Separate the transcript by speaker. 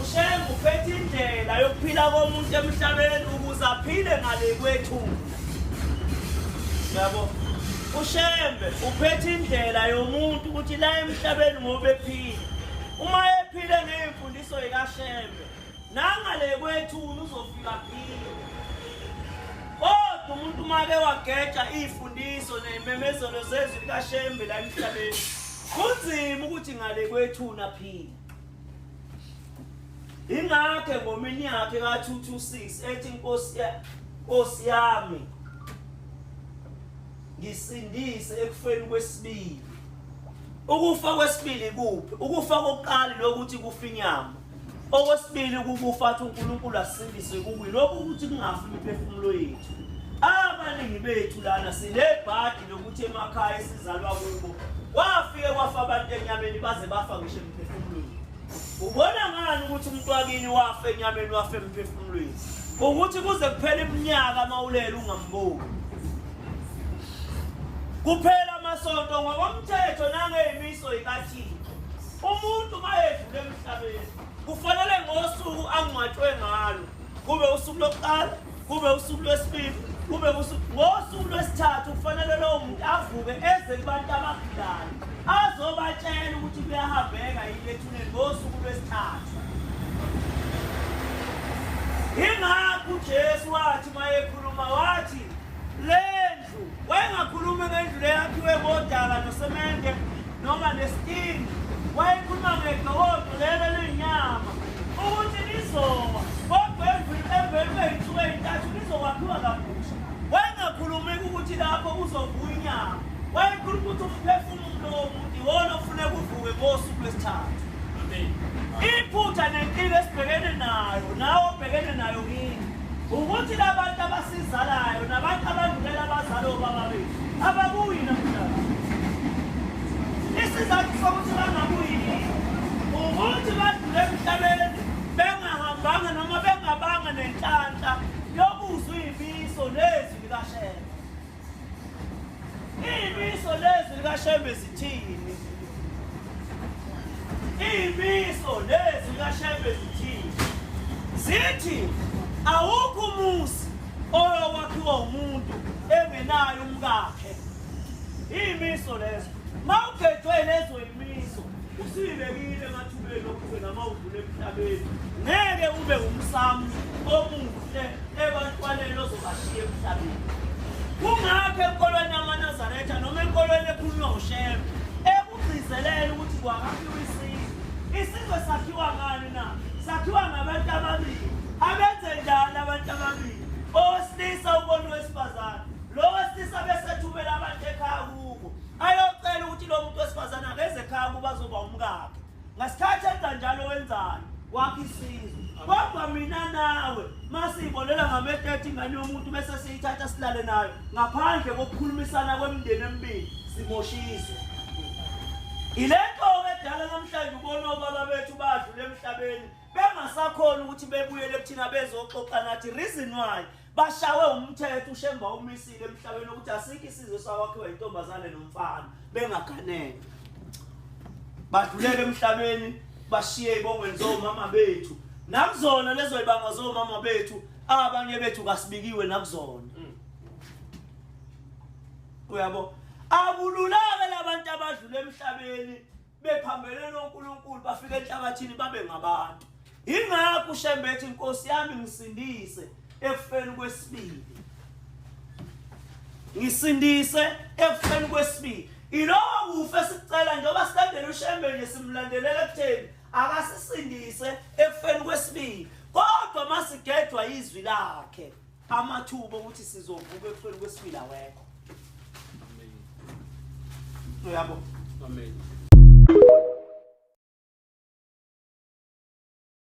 Speaker 1: UShembe uphethe indlela yokuphila komuntu emhlabeni ukuze aphile ngale kwethuna. Yabo. UShembe uphethe indlela yomuntu ukuthi la emhlabeni ngoba ephila. Uma ephile ngemfundiso kaShembe, nangale kwethuna uzofika phila. Kodwa umuntu make wageja izifundiso nezimemezelo zezwi likaShembe la emhlabeni, kunzima ukuthi ngale kwethuna phila. Ingakho ngomini yakhe ka226 ethi Nkosi yami ngisindise ekufeni kwesibili. Ukufa kwesibili kuphi? Ukufa kokuqala lokuthi kufa inyama. Okwesibili ukufa athi uNkulunkulu asindise kuwi lokhu ukuthi kungafi imiphefumulo yethu. Abaningi bethu lana sinebhadi lokuthi emakhaya esizalwa kubo kwafike kwafa abantu enyameni baze bafa ngisho imiphefumulweni. Ubona ngani ukuthi umuntu wakini wafa enyameni wafa imiphefumulweni? Ukuthi kuze kuphele iminyaka mawulela ungamboni. Kuphela amasonto ngokomthetho nangeyimiso ikaThixo. Umuntu mayedlule emhlabeni kufanele ngosuku angcwatshwe ngalo. Kube usuku lokuqala, kube usuku lwesibili, kube ngosuku lwesithathu kufanele lo muntu avuke eze kubantu abaphilayo. Azobatshela ukuthi kuyahambeka yini ethuneni ngosuku lwesithathu. Ingakho uJesu wathi mayekhuluma wathi lendlu wayengakhulumi ngendlu eyakhiwe ngodaka nosemende noma nesitini. Wayekhuluma ngegqondo lelo linyama ukuthi lizowa kodwa emveni kwey'nsuku ey'ntathu lizokwakhiwa kabusha. Wayengakhulumi ukuthi lapho kuzovuka inyama. Wayekhuluma ukuthi umphefumulo womuntu iwona ofuneka uvuke ngosuku lwesithathu. Iphutha nenkinga esibhekene nayo nawe obhekene nayo kini ukuthi labantu abasizalayo nabantu abadlulela abazali obaba bethu ababuyi namhlanje. Isizathu sokuthi bangabuyi ukuthi badlule emhlabeni bengahambanga noma bengabanga nenhlanhla yokuzwa iy'miso nezwi likaShembe. Iy'miso nezwi likaShembe zithini? Iy'miso nezwi likaShembe zithini? Zithi awukho umuzi oyokwakhiwa umuntu engenayo umkakhe. Iy'miso lezo. Mawukhethwe lezo y'miso usibekile emathubeni okuthi nama udlule emhlabeni ngeke ube umsamo omuhle ebantwaneni ozobashiya emhlabeni. Kungakho enkolweni yamaNazaretha noma enkolweni ekhulunywa nguShembe ekugcizelela ukuthi kwakhiwa isizwe. Isizwe sakhiwa ngani na? Sakhiwa ngabantu ababili. Abenze njani abantu ababili? Owesilisa ubona owesifazane. Lo wesilisa besethubela abantu ekhaya kubo. Ayocela ukuthi lo muntu wesifazane akeze ekhaya kuba azoba umkakhe. Ngasikhathi enza njalo wenzani? Wakha isizwe. Kodwa mina nawe masibolela ngametethi ingane yomuntu bese siyithatha silale nayo ngaphandle kokukhulumisana kwemindeni emibili simoshizwe. Ilento edala namhlanje ubona obaba bethu badlule emhlabeni bengasakhona ukuthi bebuyele kuthina bezoxoxa nathi reason why bashawe umthetho uShembe umisile emhlabeni ukuthi asikho isizwe sakwakhiwa intombazane nomfana bengaganene. Badlulele emhlabeni bashiye ibongweni zomama bethu. Nakuzona lezo ibanga zomama bethu abanye bethu kasibikiwe nakuzona. Uyabo? Abululake labantu abadlule emhlabeni bephambelene noNkulunkulu bafika enhlabathini babe ngabantu. Ingakho uShembe ethi Nkosi yami ngisindise ekufeni kwesibili. Ngisindise ekufeni kwesibili. Iloko kufa esicela njengoba silandela uShembe nje simlandelela ekutheni akasisindise ekufeni kwesibili. Kodwa masigedwa izwi lakhe amathuba ukuthi sizovuka ekufeni kwesibili awekho. Amen. Uyabo? Amen.